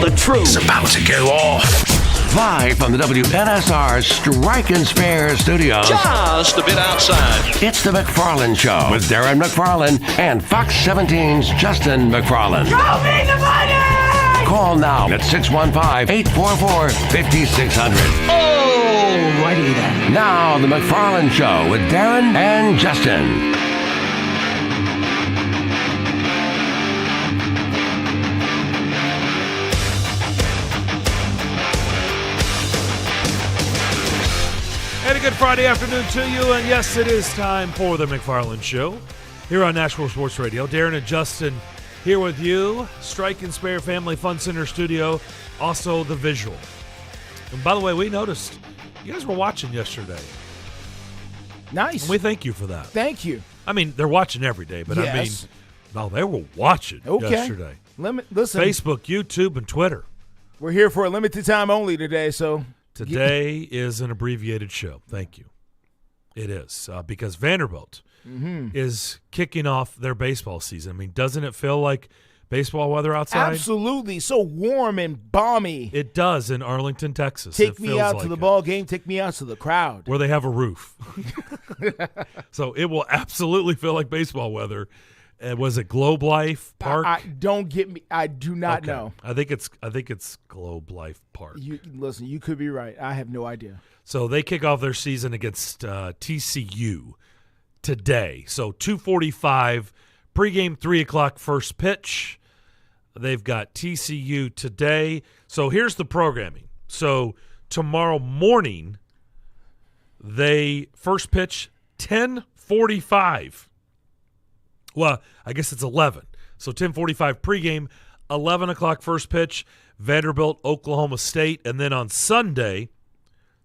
the truth is about to go off. Live from the WNSR Strike and Spare Studios. just a bit outside. It's the McFarland Show with Darren McFarland and Fox 17's Justin McFarland. Show me the money! Call now at 615-844-5600. Alrighty then. Now, the McFarland Show with Darren and Justin. And a good Friday afternoon to you. And yes, it is time for the McFarland Show here on Nashville Sports Radio. Darren and Justin here with you. Strike and Spare Family Fun Center Studio. Also the visual. And by the way, we noticed you guys were watching yesterday. Nice. And we thank you for that. Thank you. I mean, they're watching every day, but Yes. I mean, no, they were watching yesterday. Listen, Facebook, YouTube, and Twitter. we're here for a limited time only today, so Today is an abbreviated show. Thank you. It is because Vanderbilt is kicking off their baseball season. I mean, doesn't it feel like baseball weather outside? absolutely so warm and balmy. It does in Arlington, Texas. Take It me feels out like to the it. ball game. Take me out to the crowd. Where they have a roof. So it will absolutely feel like baseball weather. Was it Globe Life Park? Don't get me. I do not Okay. know. I think it's Globe Life Park. Listen, you could be right. I have no idea. So they kick off their season against TCU today. So 2:45 pregame, 3 o'clock first pitch. They've got TCU today. So here's the programming. So tomorrow morning, they first pitch 10:45. Well, I guess it's 11. So 10:45 pregame, 11 o'clock first pitch, Vanderbilt, Oklahoma State. And then on Sunday,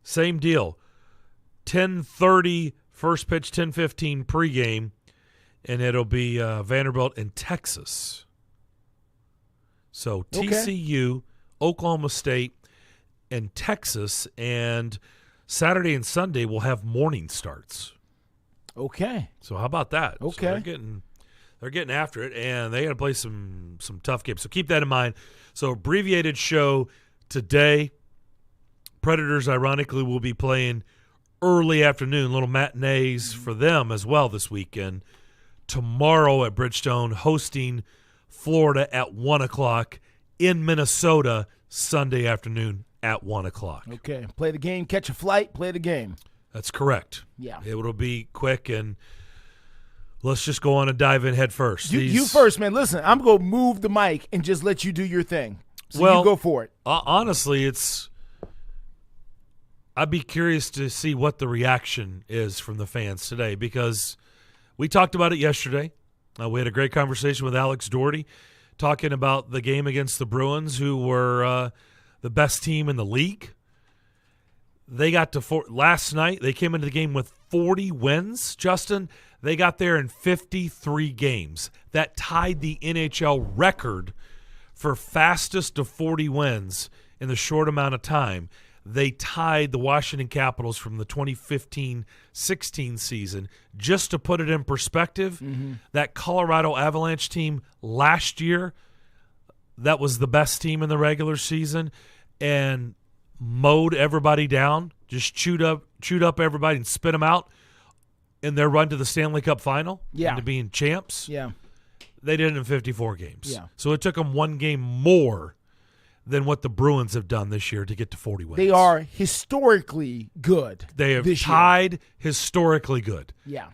same deal, 10:30 first pitch, 10:15 pregame, and it'll be Vanderbilt in Texas. So TCU, Oklahoma State, and Texas. And Saturday and Sunday will have morning starts. Okay. So how about that? Okay. So they're getting after it, and they got to play some tough games. So keep that in mind. So abbreviated show today. Predators, ironically, will be playing early afternoon, little matinees for them as well this weekend. Tomorrow at Bridgestone, hosting Florida at 1 o'clock in Minnesota Sunday afternoon at 1 o'clock. Okay. Play the game, catch a flight, play the game. That's correct. Yeah. It will be quick, and let's just go on and dive in head first. You first, man. Listen, I'm going to move the mic and just let you do your thing. So you go for it. Honestly, I'd be curious to see what the reaction is from the fans today, because we talked about it yesterday. We had a great conversation with Alex Doherty talking about the game against the Bruins, who were the best team in the league. They got to last night. They came into the game with 40 wins, Justin. They got there in 53 games. That tied the NHL record for fastest to 40 wins in the short amount of time. They tied the Washington Capitals from the 2015-16 season. Just to put it in perspective, that Colorado Avalanche team last year, that was the best team in the regular season, and mowed everybody down, just chewed up everybody and spit them out in their run to the Stanley Cup final, into being champs. Yeah. They did it in 54 games. Yeah. So it took them one game more than what the Bruins have done this year to get to 40 wins. They are historically good. They have this tied historically good. year. Yeah.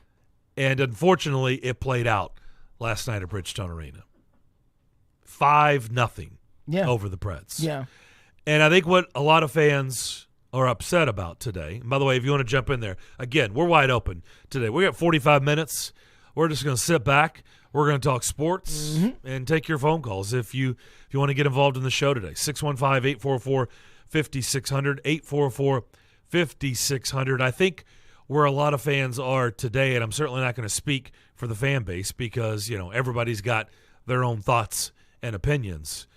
And unfortunately, it played out last night at Bridgestone Arena. 5-0 over the Preds. Yeah. And I think what a lot of fans are upset about today, and by the way, if you want to jump in there, again, we're wide open today. We got 45 minutes. We're just going to sit back. We're going to talk sports and take your phone calls if you want to get involved in the show today. 615-844-5600, 844-5600. I think where a lot of fans are today, and I'm certainly not going to speak for the fan base because, everybody's got their own thoughts and opinions.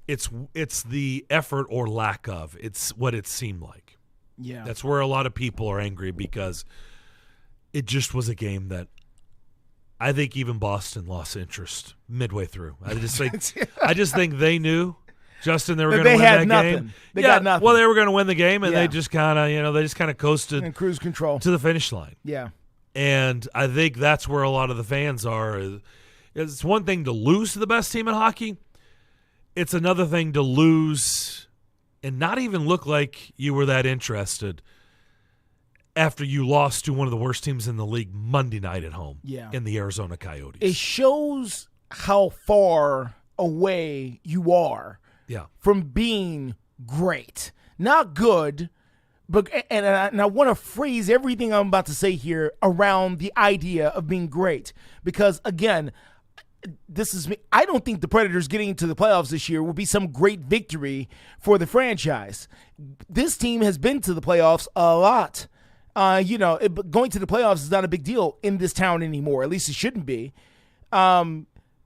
It's the effort or lack of. It's what it seemed like. Yeah. That's where a lot of people are angry because it just was a game that I think even Boston lost interest midway through. I just think they knew, Justin, they were going to win that game. They got nothing. Well, they were going to win the game, and they just kind of coasted and cruise control to the finish line. Yeah. And I think that's where a lot of the fans are. It's one thing to lose to the best team in hockey. It's another thing to lose and not even look like you were that interested after you lost to one of the worst teams in the league Monday night at home in the Arizona Coyotes. It shows how far away you are from being great. Not good, but and I want to phrase everything I'm about to say here around the idea of being great. Because, again, this is me. I don't think the Predators getting into the playoffs this year will be some great victory for the franchise. This team has been to the playoffs a lot. Going to the playoffs is not a big deal in this town anymore. At least it shouldn't be.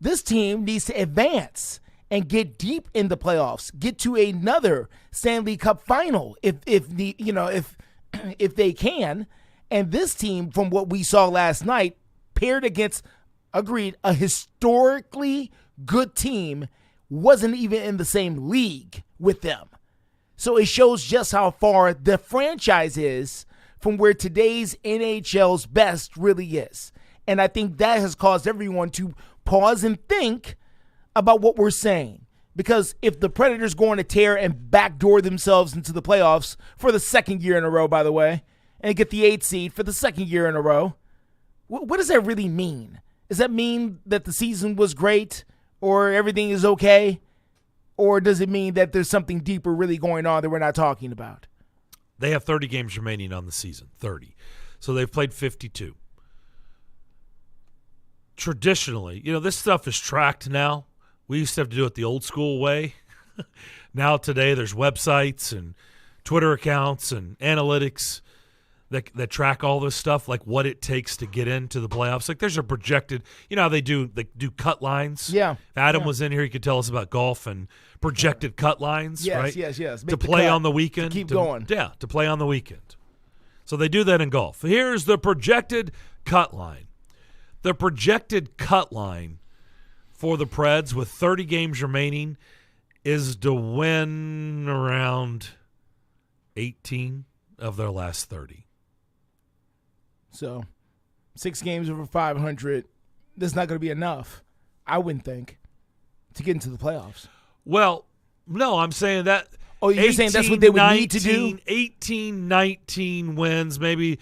This team needs to advance and get deep in the playoffs, get to another Stanley Cup final if they can. And this team, from what we saw last night, paired against, a historically good team, wasn't even in the same league with them. So it shows just how far the franchise is from where today's NHL's best really is. And I think that has caused everyone to pause and think about what we're saying. Because if the Predators go on a tear and backdoor themselves into the playoffs for the second year in a row, by the way, and get the 8th seed for the second year in a row, what does that really mean? Does that mean that the season was great or everything is okay? Or does it mean that there's something deeper really going on that we're not talking about? They have 30 games remaining on the season, 30. So they've played 52. Traditionally, this stuff is tracked now. We used to have to do it the old school way. Now today there's websites and Twitter accounts and analytics that track all this stuff, like what it takes to get into the playoffs. Like there's a projected, how they do cut lines. Yeah. If Adam was in here, he could tell us about golf and projected cut lines, right? Yes. To play on the weekend. Keep going. Yeah, to play on the weekend. So they do that in golf. Here's the projected cut line. The projected cut line for the Preds with 30 games remaining is to win around 18 of their last 30. So 6 games over 500, that's not going to be enough, I wouldn't think, to get into the playoffs. Well, no, I'm saying that. Oh, you're 18, saying that's what they would need to do? 18, 19 wins, maybe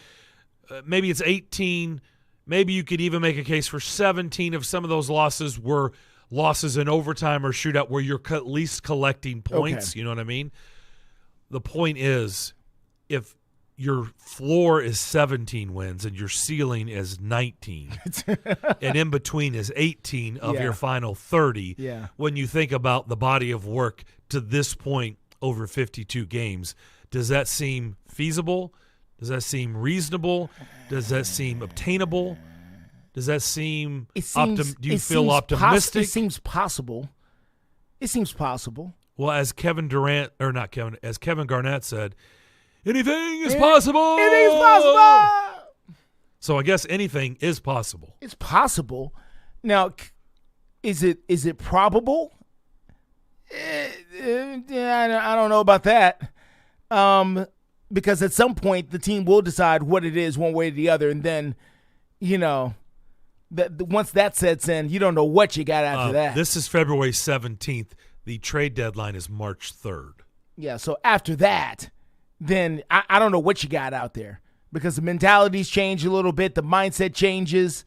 it's 18. Maybe you could even make a case for 17 if some of those losses were losses in overtime or shootout where you're at least collecting points. Okay. You know what I mean? The point is, if your floor is 17 wins and your ceiling is 19, and in between is 18 of your final 30, when you think about the body of work to this point over 52 games, does that seem feasible? Does that seem reasonable? Does that seem obtainable? Does that seem do you feel optimistic? It seems possible. It seems possible. Well, as Kevin Garnett said, anything is possible. Anything is possible. So I guess anything is possible. It's possible. Now, is it probable? I don't know about that. Because at some point the team will decide what it is one way or the other, and then, once that sets in, you don't know what you got after that. This is February 17th. The trade deadline is March 3rd. Yeah, so after that, then I don't know what you got out there, because the mentalities change a little bit, the mindset changes.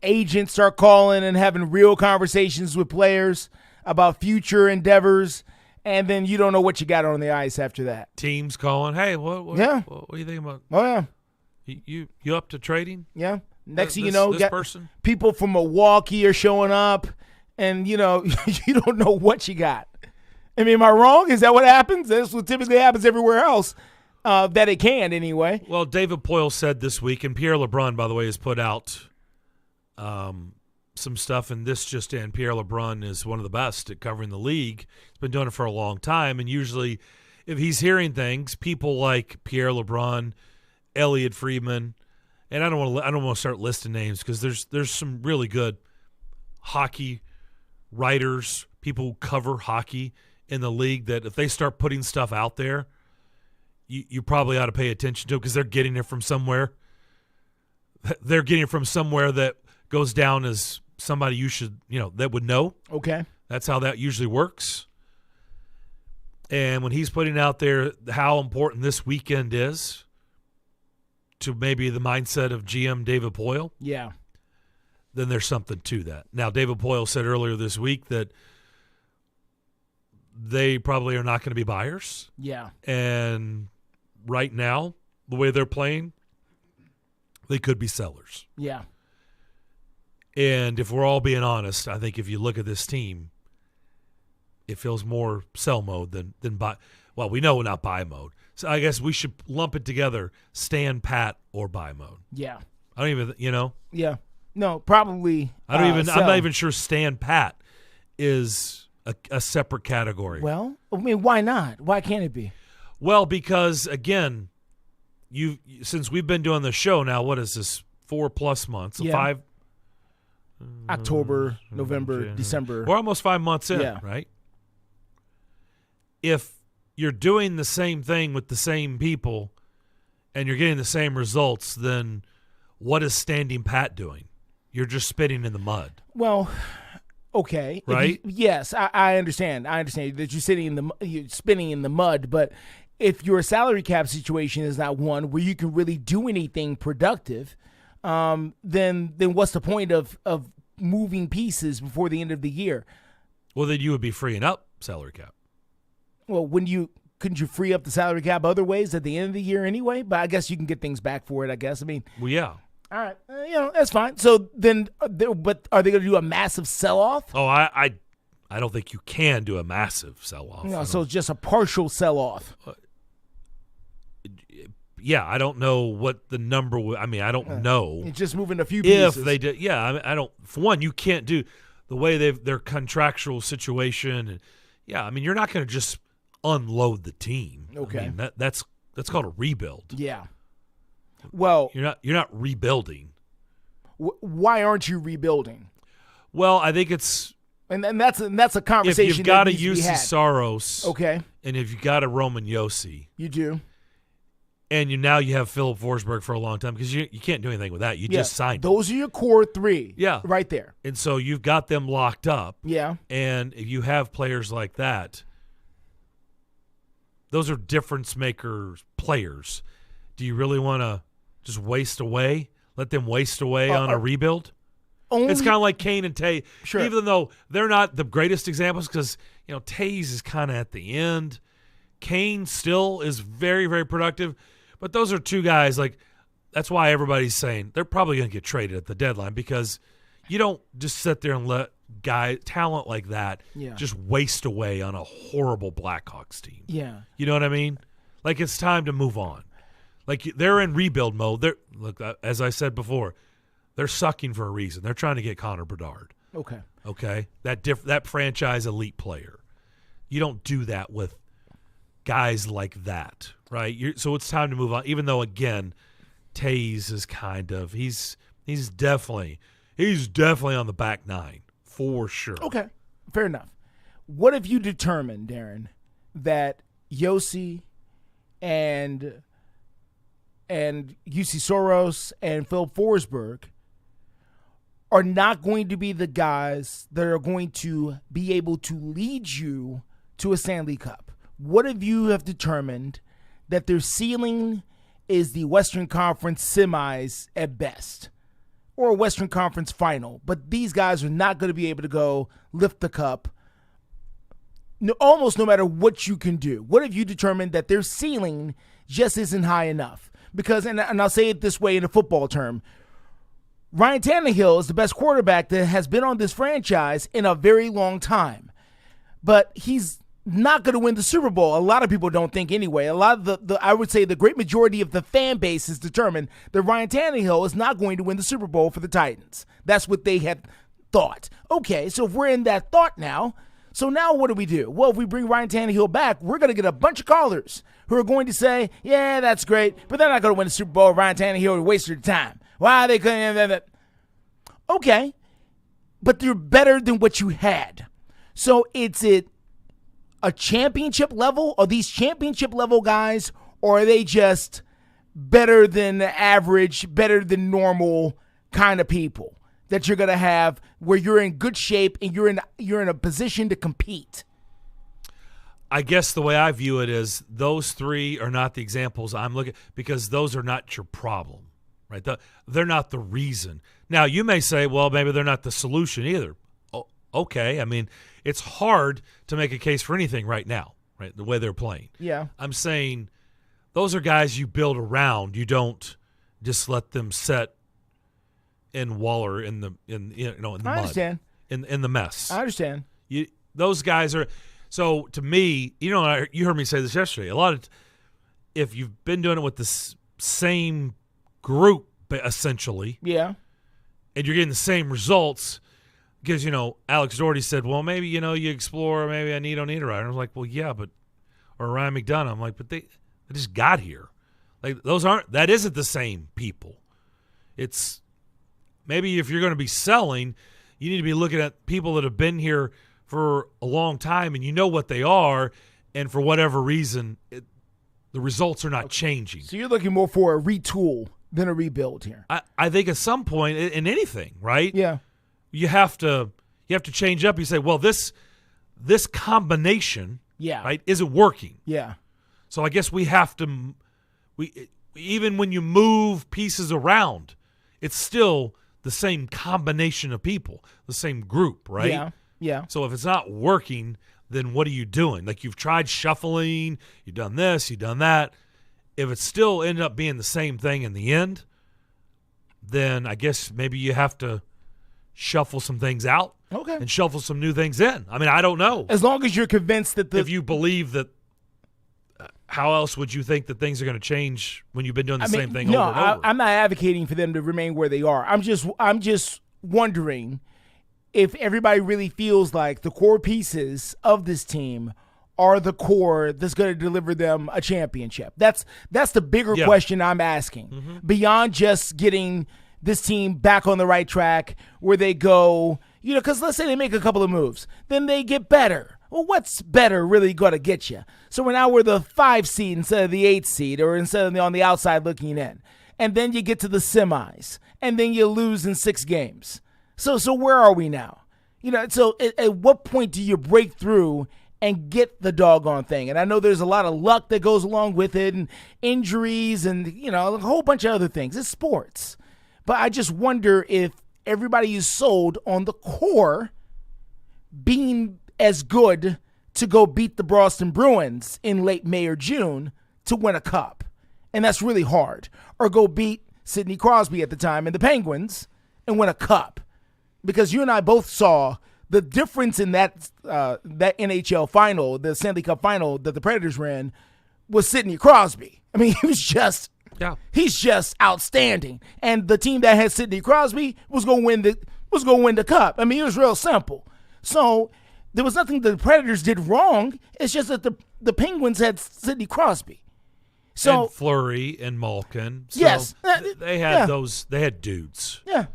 Agents start calling and having real conversations with players about future endeavors. And then you don't know what you got on the ice after that. Teams calling, hey, what do you think about? Oh, yeah. You up to trading? Yeah. Next thing you know, this person? People from Milwaukee are showing up, and, you don't know what you got. I mean, am I wrong? Is that what happens? That's what typically happens everywhere else, that it can anyway. Well, David Poile said this week, and Pierre LeBrun, by the way, has put out some stuff, and this just in. Pierre LeBrun is one of the best at covering the league. He's been doing it for a long time, and usually if he's hearing things, people like Pierre LeBrun, Elliot Friedman, and I don't want to start listing names because there's some really good hockey writers, people who cover hockey in the league that if they start putting stuff out there, you probably ought to pay attention to because they're getting it from somewhere. They're getting it from somewhere that goes down as somebody you should, that would know. Okay. That's how that usually works. And when he's putting out there how important this weekend is to maybe the mindset of GM David Poile, yeah, then there's something to that. Now, David Poile said earlier this week that they probably are not going to be buyers. Yeah. And right now, the way they're playing, they could be sellers. Yeah. And if we're all being honest, I think if you look at this team, it feels more sell mode than buy. Well, we know not buy mode. So I guess we should lump it together, stand pat or buy mode. Yeah. I don't even, Yeah. No, probably. I'm sell. not even sure stand pat is a separate category. Well, I mean, why not? Why can't it be? Well, because again, since we've been doing the show now, what is this, 4+ months? Yeah. 5 October, November, December. We're almost 5 months in, Yeah. right? If you're doing the same thing with the same people and you're getting the same results, then what is standing pat doing? You're just spitting in the mud. Well, okay. Right? Yes, I understand. I understand that you're spinning in the mud, but if your salary cap situation is not one where you can really do anything productive, then what's the point of moving pieces before the end of the year? Well, then you would be freeing up salary cap. Well, couldn't you free up the salary cap other ways at the end of the year anyway? But I guess you can get things back for it, I guess. I mean, Well, yeah. all right, that's fine. So then, but are they going to do a massive sell-off? Oh, I don't think you can do a massive sell-off. No, so it's just a partial sell-off. Yeah, I don't know what the number would. I mean, I don't know It's just moving a few pieces. if they did. Yeah, I mean, I don't. For one, you can't do the way their contractual situation. And yeah, I mean, you're not going to just unload the team. Okay. I mean, that's called a rebuild. Yeah. Well, You're not rebuilding. why aren't you rebuilding? Well, I think it's And that's a if conversation. you've got that a needs to be UC had. Saros, Okay, and if you've got a Roman Yossi, you do. and you have Philip Forsberg for a long time because you can't do anything with that. You just signed him. Those are your core three. Yeah. right there. And so you've got them locked up. Yeah, And if you have players like that, those are difference maker players. Do you really want to just waste away? Let them waste away on a rebuild? only It's kind of like Kane and Tays. Sure. Even though they're not the greatest examples because, Tays is kind of at the end. Kane still is very, very productive. But those are two guys, that's why everybody's saying they're probably going to get traded at the deadline because you don't just sit there and let talent like that just waste away on a horrible Blackhawks team. yeah. You know what I mean? It's time to move on. They're in rebuild mode. As I said before, they're sucking for a reason. They're trying to get Connor Bedard. Okay. Okay? That franchise elite player. You don't do that with guys like that, right? So it's time to move on. Even though, again, Tays is he's definitely on the back nine for sure. Okay, fair enough. What if you determine, Darren, that Yossi and UC Soros and Phil Forsberg are not going to be the guys that are going to be able to lead you to a Stanley Cup? What if you have determined that their ceiling is the Western Conference semis at best, or a Western Conference final, but these guys are not going to be able to go lift the cup almost no matter what you can do? What if you determine that their ceiling just isn't high enough? Because, and I'll say it this way in a football term, Ryan Tannehill is the best quarterback that has been on this franchise in a very long time, but he's not going to win the Super Bowl. A lot of people don't think anyway. A lot of I would say the great majority of the fan base is determined that Ryan Tannehill is not going to win the Super Bowl for the Titans. That's what they had thought. Okay, so if we're in that thought now, So now what do? Well, if we bring Ryan Tannehill back, we're going to get a bunch of callers who are going to say, yeah, that's great, but they're not going to win the Super Bowl. Ryan Tannehill wasted their time. Why they couldn't? Okay, but you're better than what you had. So is it a championship level? Are these championship level guys, or are they just better than the average, better than normal kind of people that you're going to have where you're in good shape and you're in a position to compete? I guess the way I view it is those three are not the examples I'm looking, because those are not your problem, right? They're not the reason. Now, you may say, well, maybe they're not the solution either. Oh, okay. I mean, it's hard to make a case for anything right now, right, the way they're playing. Yeah. I'm saying those are guys you build around. You don't just let them set and waller in the mud. I understand. In the mess. I understand. Those guys are. So to me, you heard me say this yesterday. If you've been doing it with the same group essentially, yeah, and you're getting the same results, because Alex Doherty said, well, maybe you explore, maybe I don't need a rider. I was like, well, yeah, or Ryan McDonough. I'm like, but they just got here. Like that isn't the same people. It's maybe if you're going to be selling, you need to be looking at people that have been here for a long time and you know what they are, and for whatever reason, the results are not changing. So you're looking more for a retool than a rebuild here. I think at some point in anything, right? Yeah. You have to change up. You say, well, this combination, yeah, right, isn't working. Yeah. So I guess we have to even when you move pieces around, it's still the same combination of people, the same group, right? Yeah. Yeah. So if it's not working, then what are you doing? Like, you've tried shuffling, you've done this, you've done that. If it still ended up being the same thing in the end, then I guess maybe you have to shuffle some things out, okay, and shuffle some new things in. I mean, I don't know. As long as you're convinced that if you believe that, how else would you think that things are going to change when you've been doing the same thing over and over? I'm not advocating for them to remain where they are. I'm just wondering if everybody really feels like the core pieces of this team are the core that's going to deliver them a championship. That's the bigger question I'm asking. Beyond just getting this team back on the right track where they go, because let's say they make a couple of moves, then they get better. Well, what's better really going to get you? So now we're the 5 seed instead of the 8 seed, or instead of on the outside looking in. And then you get to the semis, and then you lose in 6 games. So where are we now? So at what point do you break through and get the doggone thing? And I know there's a lot of luck that goes along with it, and injuries, and a whole bunch of other things. It's sports. But I just wonder if everybody is sold on the core being as good to go beat the Boston Bruins in late May or June to win a cup. And that's really hard. Or go beat Sidney Crosby at the time and the Penguins and win a cup. Because you and I both saw the difference in that NHL final, the Stanley Cup final that the Predators ran, was Sidney Crosby. I mean, he's just outstanding. And the team that had Sidney Crosby was going to win the cup. I mean, it was real simple. So there was nothing the Predators did wrong. It's just that the Penguins had Sidney Crosby. So and Fleury and Malkin. So yes, they had those. They had dudes. Yeah,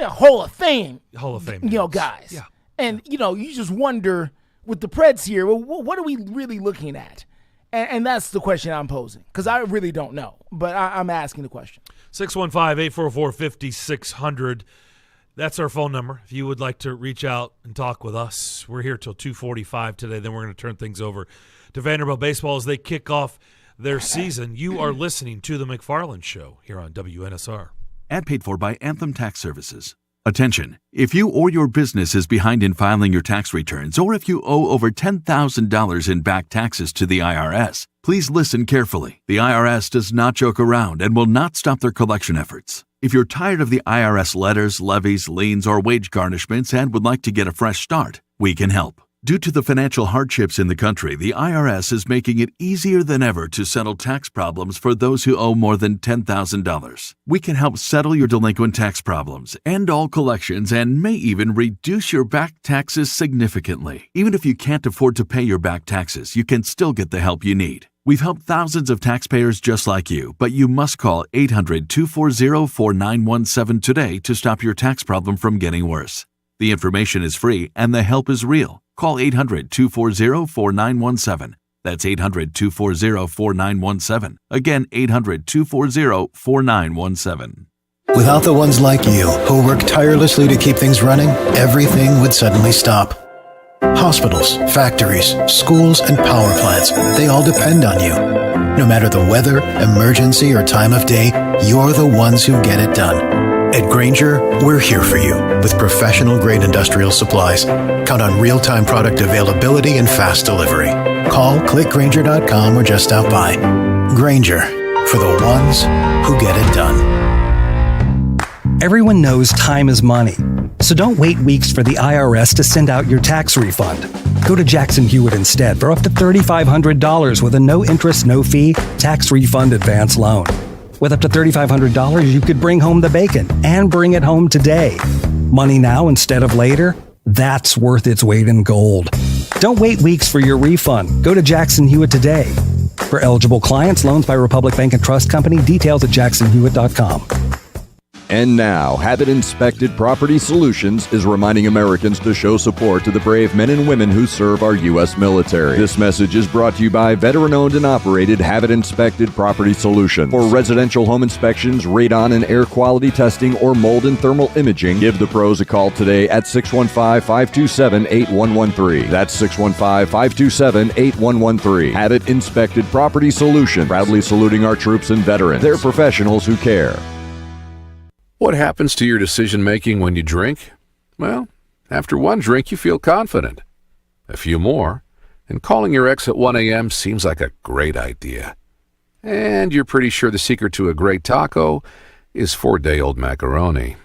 Hall of Fame. Guys. Yeah, and you just wonder with the Preds here. Well, what are we really looking at? And that's the question I'm posing, because I really don't know, but I'm asking the question. 615-844-5600. That's our phone number. If you would like to reach out and talk with us, we're here till 2:45 today. Then we're going to turn things over to Vanderbilt baseball as they kick off their season. You are listening to the McFarland Show here on WNSR. Ad paid for by Anthem Tax Services. Attention, if you or your business is behind in filing your tax returns, or if you owe over $10,000 in back taxes to the IRS, please listen carefully. The IRS does not joke around and will not stop their collection efforts. If you're tired of the IRS letters, levies, liens, or wage garnishments and would like to get a fresh start, we can help. Due to the financial hardships in the country, the IRS is making it easier than ever to settle tax problems for those who owe more than $10,000. We can help settle your delinquent tax problems, end all collections, and may even reduce your back taxes significantly. Even if you can't afford to pay your back taxes, you can still get the help you need. We've helped thousands of taxpayers just like you, but you must call 800-240-4917 today to stop your tax problem from getting worse. The information is free and the help is real. Call 800-240-4917. That's 800-240-4917. Again, 800-240-4917. Without the ones like you, who work tirelessly to keep things running, everything would suddenly stop. Hospitals, factories, schools, and power plants, they all depend on you. No matter the weather, emergency, or time of day, you're the ones who get it done. At Grainger, we're here for you with professional-grade industrial supplies. Count on real-time product availability and fast delivery. Call, clickgrainger.com, or just stop by. Grainger, for the ones who get it done. Everyone knows time is money, so don't wait weeks for the IRS to send out your tax refund. Go to Jackson Hewitt instead for up to $3,500 with a no-interest, no-fee tax refund advance loan. With up to $3,500, you could bring home the bacon and bring it home today. Money now instead of later? That's worth its weight in gold. Don't wait weeks for your refund. Go to Jackson Hewitt today. For eligible clients, loans by Republic Bank and Trust Company. Details at jacksonhewitt.com. And now, Habit Inspected Property Solutions is reminding Americans to show support to the brave men and women who serve our U.S. military. This message is brought to you by veteran-owned and operated Habit Inspected Property Solutions. For residential home inspections, radon and air quality testing, or mold and thermal imaging, give the pros a call today at 615-527-8113. That's 615-527-8113. Habit Inspected Property Solutions, proudly saluting our troops and veterans. They're professionals who care. What happens to your decision-making when you drink? Well, after one drink, you feel confident. A few more, and calling your ex at 1 a.m. seems like a great idea. And you're pretty sure the secret to a great taco is 4-day-old macaroni.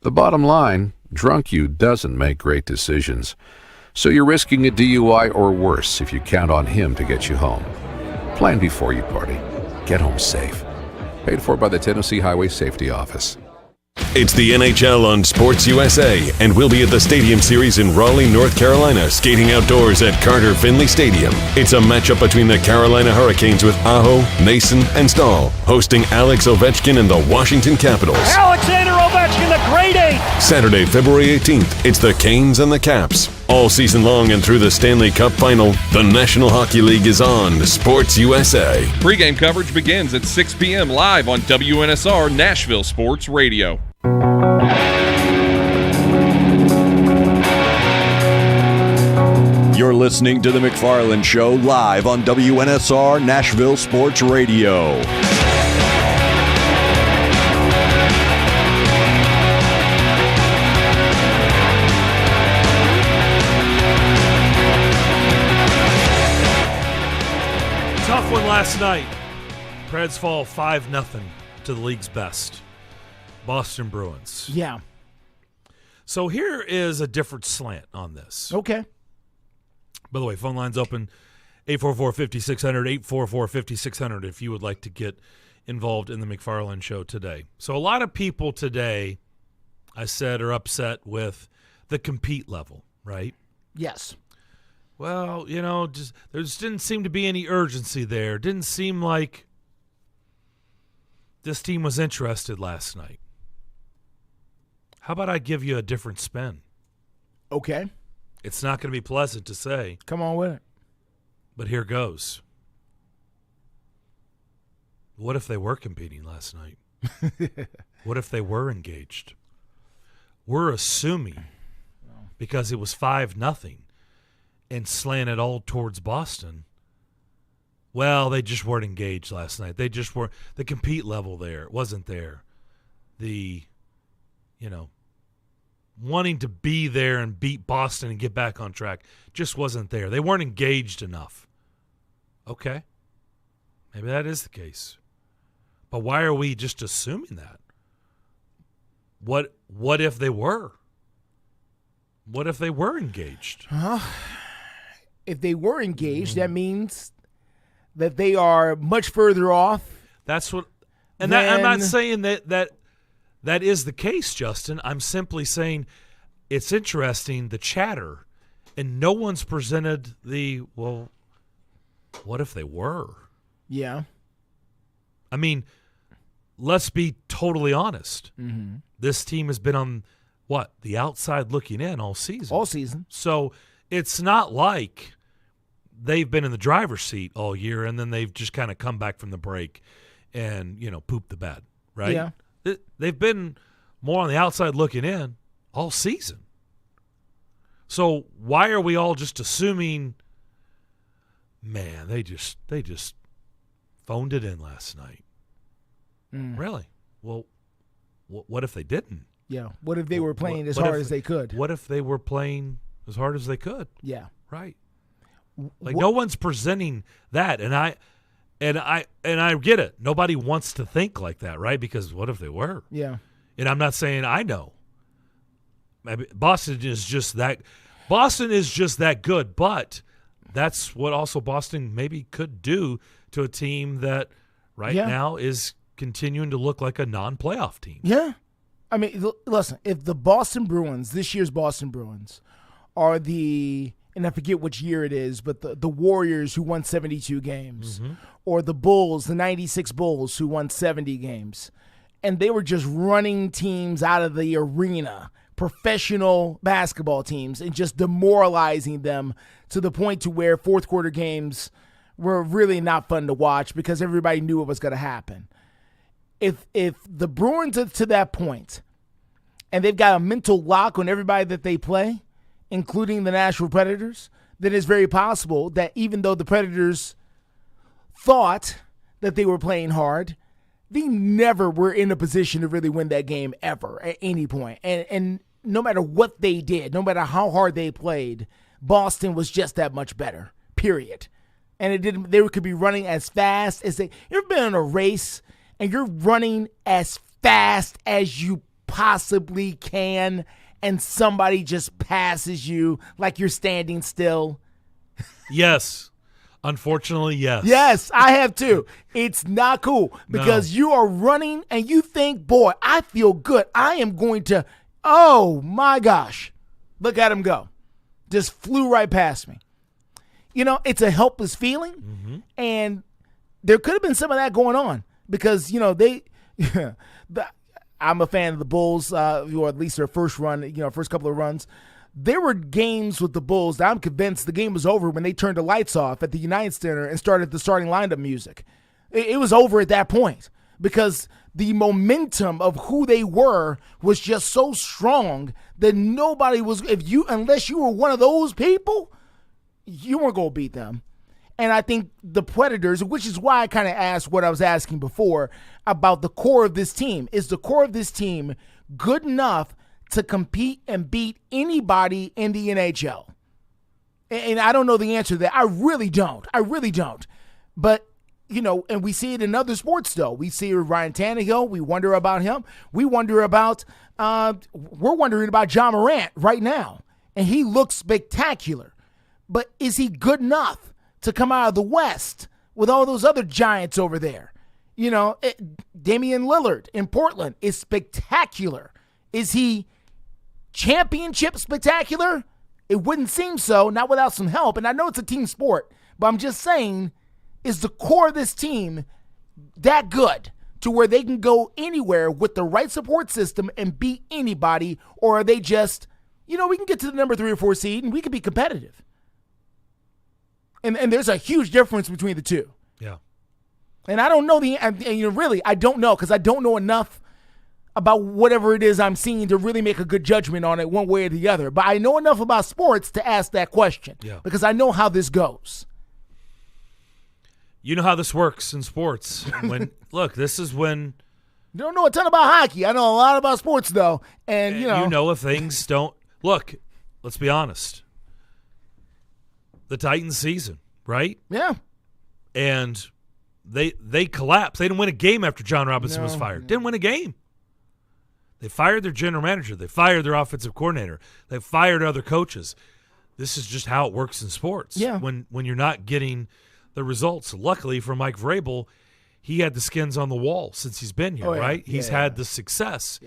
The bottom line, drunk you doesn't make great decisions. So you're risking a DUI or worse if you count on him to get you home. Plan before you party. Get home safe. Paid for by the Tennessee Highway Safety Office. It's the NHL on Sports USA, and we'll be at the Stadium Series in Raleigh, North Carolina, skating outdoors at Carter Finley Stadium. It's a matchup between the Carolina Hurricanes with Aho, Mason, and Stahl, hosting Alex Ovechkin and the Washington Capitals. Alexander Ovechkin, the Great Eight! Saturday, February 18th, it's the Canes and the Caps. All season long and through the Stanley Cup Final, the National Hockey League is on Sports USA. Pre-game coverage begins at 6 p.m. live on WNSR Nashville Sports Radio. You're listening to The McFarland Show live on WNSR Nashville Sports Radio. Tough one last night. Preds fall 5-0 to the league's best, Boston Bruins. Yeah. So here is a different slant on this. Okay. By the way, phone line's open, 844-5600, 844-5600 if you would like to get involved in the McFarland Show today. So a lot of people today, I said, are upset with the compete level, right? Yes. Well, you know, there just didn't seem to be any urgency there. Didn't seem like this team was interested last night. How about I give you a different spin? Okay. It's not going to be pleasant to say. Come on with it. But here goes. What if they were competing last night? What if they were engaged? We're assuming, because it was 5-0 and slanted all towards Boston, well, they just weren't engaged last night. They just weren't. The compete level there wasn't there. The, wanting to be there and beat Boston and get back on track just wasn't there. They weren't engaged enough. Okay. Maybe that is the case. But why are we just assuming that? What if they were? What if they were engaged? if they were engaged, that means that they are much further off. That's what, and I'm not saying that is the case, Justin. I'm simply saying it's interesting, the chatter, and no one's presented well, what if they were? Yeah. I mean, let's be totally honest. Mm-hmm. This team has been on, the outside looking in all season. All season. So it's not like they've been in the driver's seat all year and then they've just kind of come back from the break and, pooped the bed, right? Yeah. They've been more on the outside looking in all season. So why are we all just assuming, man, they just phoned it in last night? Really? Well, what if they didn't? Yeah. What if they were playing as hard as they could? What if they were playing as hard as they could? Yeah. Right. Like no one's presenting that, and I get it. Nobody wants to think like that, right? Because what if they were? Yeah. And I'm not saying I know. Boston is just that good, but that's what also Boston maybe could do to a team that now is continuing to look like a non-playoff team. Yeah. I mean, listen, if the this year's Boston Bruins, are and I forget which year it is, but the Warriors who won 72 games, or the Bulls, the 96 Bulls who won 70 games, and they were just running teams out of the arena, professional basketball teams, and just demoralizing them to the point to where fourth quarter games were really not fun to watch because everybody knew what was going to happen. If the Bruins are to that point and they've got a mental lock on everybody that they play, including the Nashville Predators, then it's very possible that even though the Predators thought that they were playing hard, they never were in a position to really win that game ever at any point. And no matter what they did, no matter how hard they played, Boston was just that much better, period. And they could be running as fast as you ever been in a race and you're running as fast as you possibly can, and somebody just passes you like you're standing still? Yes. Unfortunately, yes. Yes, I have too. It's not cool because you are running and you think, boy, I feel good. I am going to, oh my gosh, look at him go. Just flew right past me. It's a helpless feeling, and there could have been some of that going on because, I'm a fan of the Bulls, or at least their first run, first couple of runs. There were games with the Bulls that I'm convinced the game was over when they turned the lights off at the United Center and started the starting lineup music. It was over at that point because the momentum of who they were was just so strong that nobody was, unless you were one of those people, you weren't going to beat them. And I think the Predators, which is why I kind of asked what I was asking before about the core of this team. Is the core of this team good enough to compete and beat anybody in the NHL? And I don't know the answer to that. I really don't. But, and we see it in other sports, though. We see Ryan Tannehill. We wonder about him. We're wondering about John Morant right now. And he looks spectacular. But is he good enough to come out of the West with all those other giants over there? Damian Lillard in Portland is spectacular. Is he championship spectacular? It wouldn't seem so, not without some help. And I know it's a team sport, but I'm just saying, is the core of this team that good to where they can go anywhere with the right support system and beat anybody? Or are they just, we can get to the number 3 or 4 seed and we can be competitive? And there's a huge difference between the two. Yeah. And I don't know really, I don't know because I don't know enough about whatever it is I'm seeing to really make a good judgment on it one way or the other. But I know enough about sports to ask that question because I know how this goes. You know how this works in sports. This is when you don't know a ton about hockey. I know a lot about sports though, and if things don't look. Let's be honest. The Titans season, right? Yeah. And they collapsed. They didn't win a game after John Robinson was fired. Didn't win a game. They fired their general manager. They fired their offensive coordinator. They fired other coaches. this is just how it works in sports. Yeah. When you're not getting the results. Luckily for Mike Vrabel, he had the skins on the wall since he's been here, right? He's had the success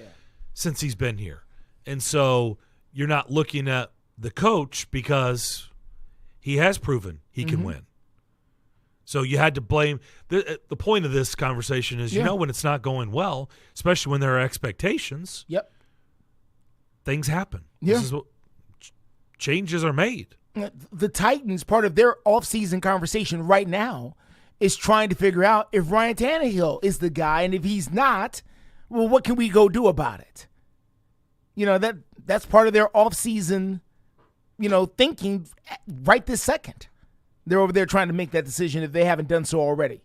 since he's been here. And so you're not looking at the coach because he has proven he can win. So you had to blame the point of this conversation is, when it's not going well, especially when there are expectations, things happen. Yeah. This is what changes are made. The Titans, part of their offseason conversation right now is trying to figure out if Ryan Tannehill is the guy, and if he's not, well, what can we go do about it? That's part of their offseason, thinking right this second. They're over there trying to make that decision if they haven't done so already.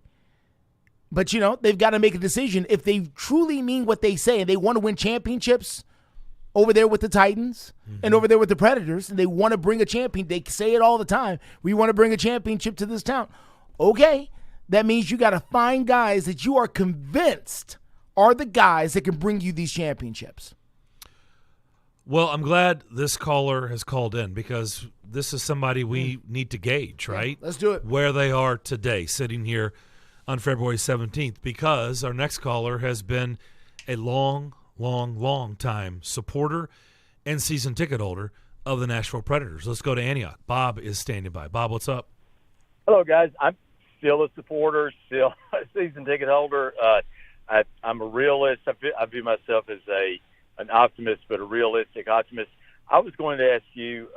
But, they've got to make a decision. If they truly mean what they say and they want to win championships over there with the Titans and over there with the Predators, and they want to bring a champion, they say it all the time, we want to bring a championship to this town. Okay, that means you got to find guys that you are convinced are the guys that can bring you these championships. Well, I'm glad this caller has called in because this is somebody we need to gauge, right? Let's do it. Where they are today, sitting here on February 17th, because our next caller has been a long time supporter and season ticket holder of the Nashville Predators. Let's go to Antioch. Bob is standing by. Bob, what's up? Hello, guys. I'm still a supporter, still a season ticket holder. I'm a realist. I view myself as an optimist, but a realistic optimist. I was going to ask you,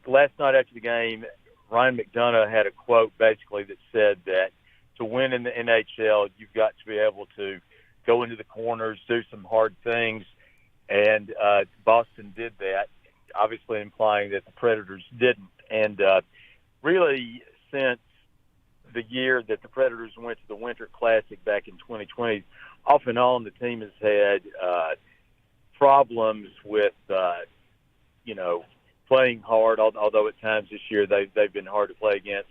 last night after the game, Ryan McDonough had a quote basically that said that to win in the NHL, you've got to be able to go into the corners, do some hard things, and Boston did that, obviously implying that the Predators didn't. And really, since the year that the Predators went to the Winter Classic back in 2020, off and on, the team has had problems with, playing hard, although at times this year they've been hard to play against.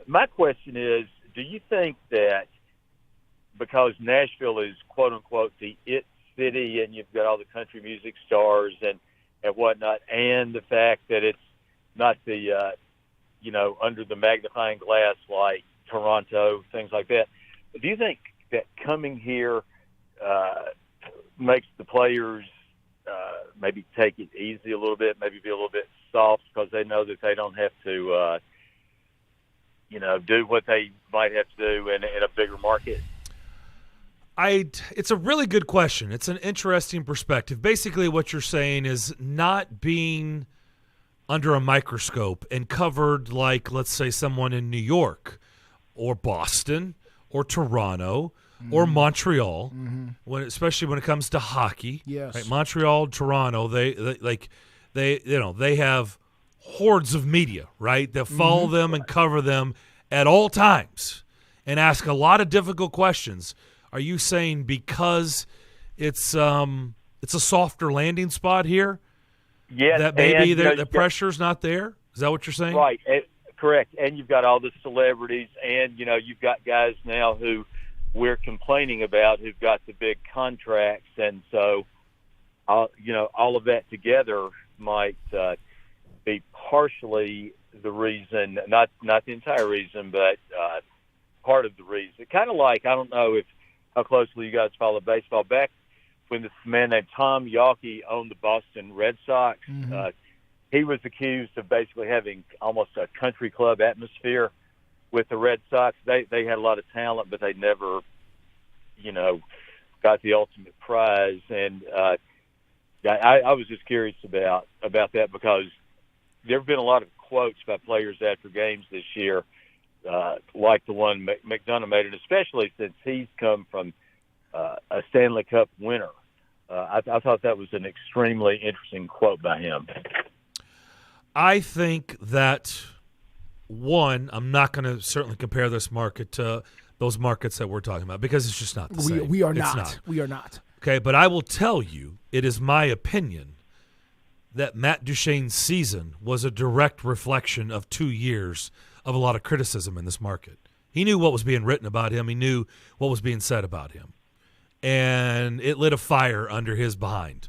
My question is, do you think that because Nashville is, quote-unquote, the it city, and you've got all the country music stars and whatnot, and the fact that it's not the, under the magnifying glass like Toronto, things like that, do you think that coming here makes the players maybe take it easy a little bit, maybe be a little bit soft because they know that they don't have to, do what they might have to do in a bigger market? It's a really good question. It's an interesting perspective. Basically, what you're saying is not being under a microscope and covered like, let's say, someone in New York or Boston or Toronto or Montreal, especially when it comes to hockey. Yes. Right? Montreal, Toronto, they have hordes of media, right, that follow them and cover them at all times and ask a lot of difficult questions. Are you saying because it's a softer landing spot here, that maybe the pressure's not there? Is that what you're saying? Right, correct. And you've got all the celebrities, and you've got guys now who we're complaining about who've got the big contracts, and so all of that together might be partially the reason, not the entire reason, but part of the reason. Kind of like, I don't know how closely you guys follow baseball. Back when this man named Tom Yawkey owned the Boston Red Sox, he was accused of basically having almost a country club atmosphere with the Red Sox. They had a lot of talent, but they never, got the ultimate prize. And I was just curious about that because there have been a lot of quotes by players after games this year, like the one McDonough made, and especially since he's come from a Stanley Cup winner. I thought that was an extremely interesting quote by him. I think that, one, I'm not going to certainly compare this market to those markets that we're talking about because it's just not the same. We are not. We are not. Okay, but I will tell you, it is my opinion that Matt Duchene's season was a direct reflection of 2 years of a lot of criticism in this market. He knew what was being written about him. He knew what was being said about him. And it lit a fire under his behind.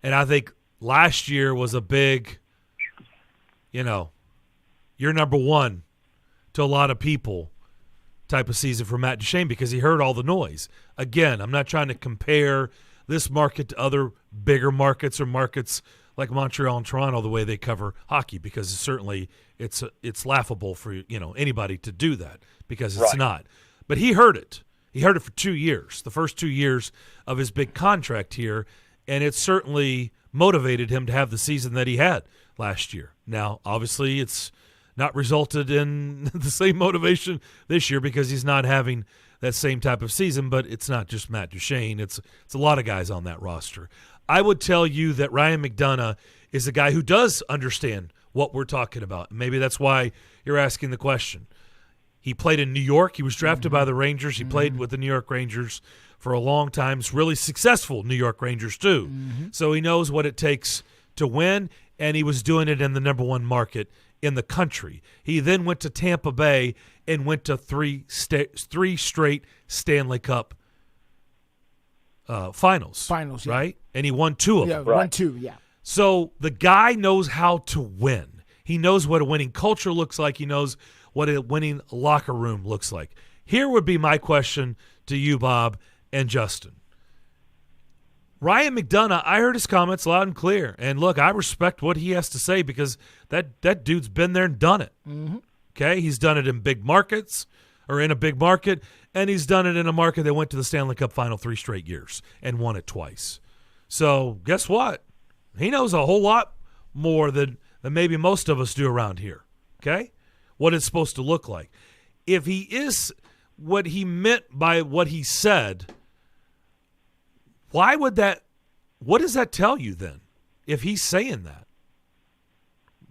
And I think last year was a big you're number one to a lot of people type of season for Matt Duchene because he heard all the noise. Again, I'm not trying to compare this market to other bigger markets or markets like Montreal and Toronto the way they cover hockey, because certainly it's laughable for anybody to do that, because it's not. But he heard it. He heard it for 2 years, the first 2 years of his big contract here, and it certainly motivated him to have the season that he had last year. Now, obviously, it's not resulted in the same motivation this year because he's not having that same type of season, but it's not just Matt Duchene. It's a lot of guys on that roster. I would tell you that Ryan McDonough is a guy who does understand what we're talking about. Maybe that's why you're asking the question. He played in New York. He was drafted by the Rangers. He played with the New York Rangers for a long time. It's really successful New York Rangers too. So he knows what it takes to win, and he was doing it in the number one market in the country. He then went to Tampa Bay and went to three straight Stanley Cup finals. Finals, yeah. Right? And he won 2 of them. Yeah, won 2, yeah. So the guy knows how to win. He knows what a winning culture looks like. He knows what a winning locker room looks like. Here would be my question to you, Bob and Justin. Ryan McDonough, I heard his comments loud and clear. And look, I respect what he has to say because that dude's been there and done it. Okay? He's done it in big markets or in a big market, and he's done it in a market that went to the Stanley Cup final 3 straight years and won it twice. So guess what? He knows a whole lot more than maybe most of us do around here. Okay? What it's supposed to look like. If he is what he meant by what he said, what does that tell you then, if he's saying that?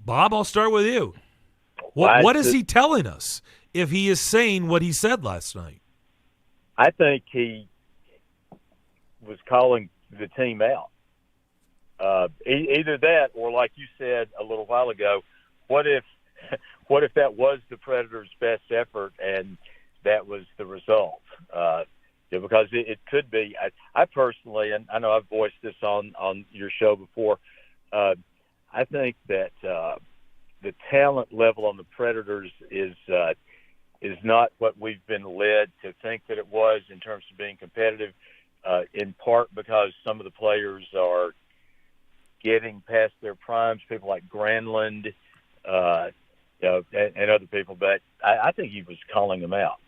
Bob, I'll start with you. What is he telling us if he is saying what he said last night? I think he was calling the team out. Either that, or like you said a little while ago, what if that was the Predators' best effort and that was the result? Because it could be. I personally, and I know I've voiced this on your show before, I think that the talent level on the Predators is not what we've been led to think that it was in terms of being competitive, in part because some of the players are getting past their primes, people like Granlund, and other people. But I think he was calling them out.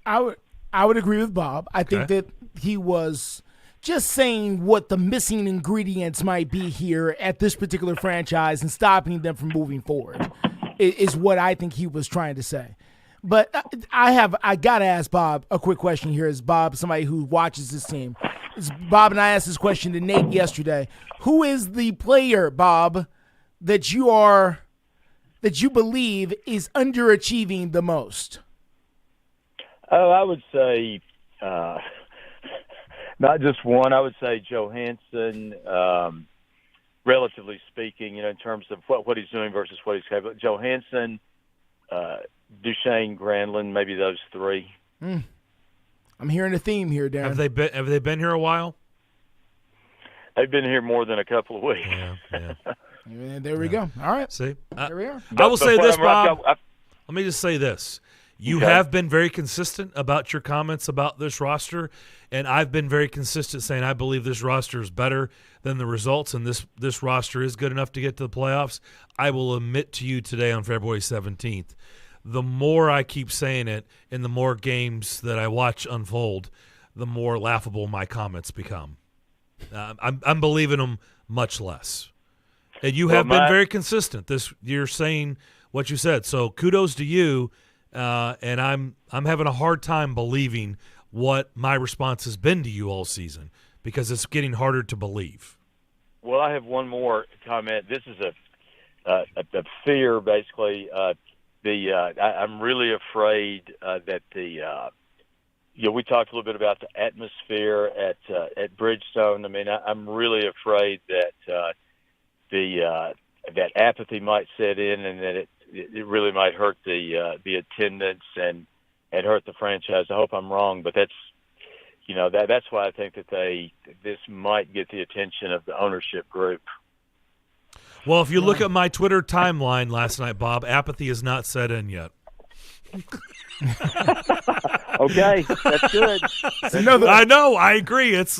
I would agree with Bob. I think that he was just saying what the missing ingredients might be here at this particular franchise and stopping them from moving forward is what I think he was trying to say. But I got to ask Bob a quick question here. As Bob, somebody who watches this team, Bob and I asked this question to Nate yesterday. Who is the player, Bob, that you believe is underachieving the most? Oh, I would say not just one. I would say Johansson, relatively speaking, in terms of what he's doing versus what he's capable. Johansson, Duchene, Granlund, maybe those 3. I'm hearing a theme here, Darren. Have they been here a while? They've been here more than a couple of weeks. Yeah. And there we go. All right. See? There we are. I will say this, Bob. Let me just say this. You have been very consistent about your comments about this roster, and I've been very consistent saying I believe this roster is better than the results, and this roster is good enough to get to the playoffs. I will admit to you today on February 17th, the more I keep saying it and the more games that I watch unfold, the more laughable my comments become. I'm believing them much less. And you have been very consistent. You're saying what you said, so kudos to you. And I'm having a hard time believing what my response has been to you all season because it's getting harder to believe. Well, I have one more comment. This is a fear, basically. I'm really afraid that we talked a little bit about the atmosphere at Bridgestone. I mean, I'm really afraid that that apathy might set in and that it really might hurt the attendance and hurt the franchise. I hope I'm wrong, but that's why I think that this might get the attention of the ownership group. Well, if you look at my Twitter timeline last night, Bob, apathy is not set in yet. Okay, that's good. I know. I agree. It's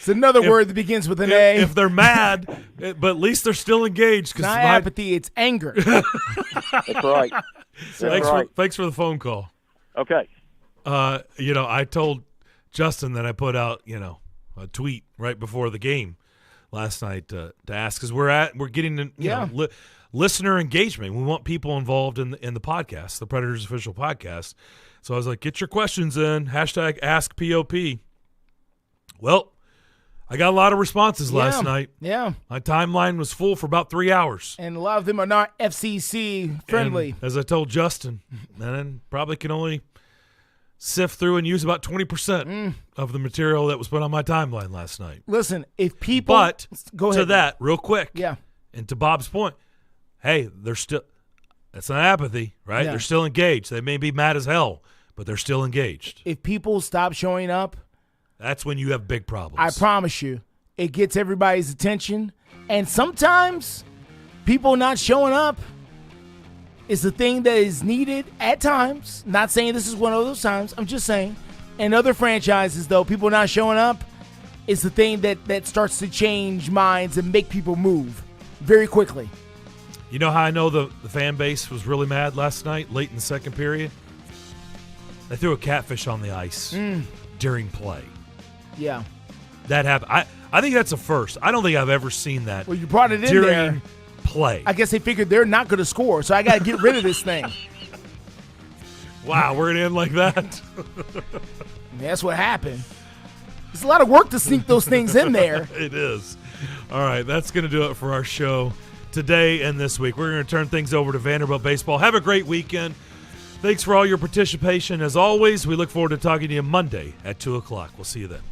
another word that begins with an A. If they're mad, but at least they're still engaged. It's not apathy, it's anger. That's right. Thanks for the phone call. Okay. I told Justin that I put out, a tweet right before the game last night to ask, because we're getting listener engagement. We want people involved in the podcast, the Predators official podcast. So I was like, get your questions in, #AskPOP. Well, I got a lot of responses last night. Yeah. My timeline was full for about 3 hours. And a lot of them are not FCC friendly. And as I told Justin, and probably can only sift through and use about 20% of the material that was put on my timeline last night. Listen, if people But go ahead. to that, real quick. Yeah. And to Bob's point, hey, that's not apathy, right? Yeah. They're still engaged. They may be mad as hell, but they're still engaged. If people stop showing up, that's when you have big problems. I promise you, it gets everybody's attention. And sometimes people not showing up is the thing that is needed at times. Not saying this is one of those times. I'm just saying. In other franchises, though, people not showing up is the thing that starts to change minds and make people move very quickly. You know how I know the fan base was really mad last night, late in the second period? They threw a catfish on the ice during play. Yeah. That happened. I think that's a first. I don't think I've ever seen that. Well, you brought it in during there. Play. I guess they figured they're not going to score, so I got to get rid of this thing. Wow, we're going to end like that? That's what happened. It's a lot of work to sneak those things in there. It is. All right, that's going to do it for our show today and this week. We're going to turn things over to Vanderbilt Baseball. Have a great weekend. Thanks for all your participation. As always, we look forward to talking to you Monday at 2 o'clock. We'll see you then.